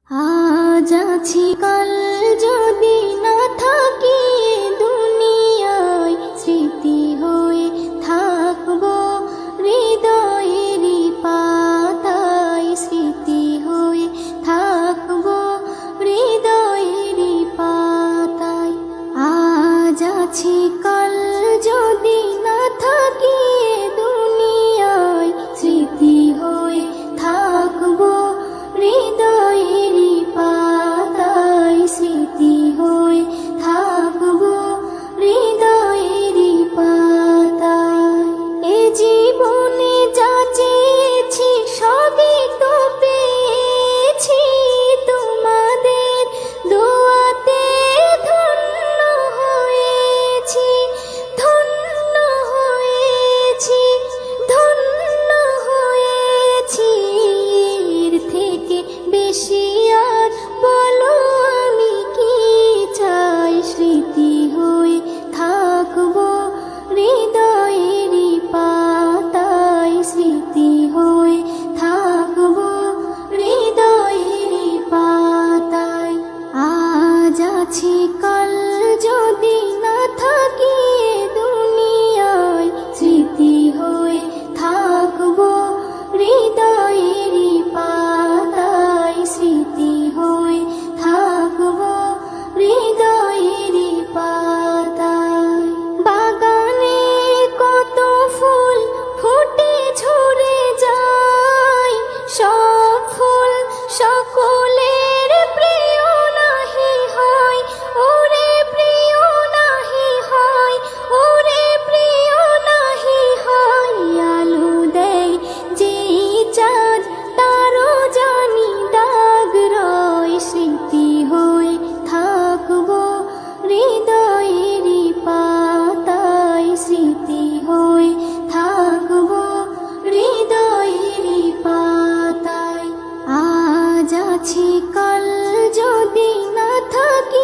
আজ আছি কাল যদি না থাকি দুনিয়ায়, স্মৃতি হয়ে থাকবো হৃদয়েরই পাতায়, স্মৃতি হয়ে থাকবো হৃদয়েরই পাতায়। আজ আছি কাল যদি না থাকি দুনিয়ায়, স্মৃতি হয়ে থাকবো হৃদয়েরই পাতায়, স্মৃতি হয়ে থাকবো হৃদয়েরই পাতায়। এ জীবনে যা চেয়েছি সবই তো পেয়েছি, তোমাদের দোয়াতে ধন্য হয়েছি, ধন্য হয়েছি, ধন্য হয়েছি। এর থেকে বেশি আর বলো আমি কি চাই, স্মৃতি হয়ে থাকবো হৃদয়েরই পাতায়, স্মৃতি হয়ে থাকবো হৃদয়েরই পাতায়। আজ আছি কাল যদি না থাকি দুনিয়ায়, স্মৃতি হয়ে থাকবো হৃদয়েরই পাতায়, স্মৃতি হয়ে থাকবো হৃদয়েরই পাতায়। বাগানে কত ফুল ফুটে ঝরে যায়, সব ফুল সকলের প্রিয় নাহি হয়, ওরে প্রিয় নাহি হয়, ওরে প্রিয় নাহি হয়। আলো দেয় যে চাঁদ তারও জানি দাগ রয়, স্মৃতি হয়ে থাকবো হৃদয়েরই পাতায়, স্মৃতি হয়ে থাকবো হৃদয়েরই পাতায়। আজ আছি কাল যদি না থাকি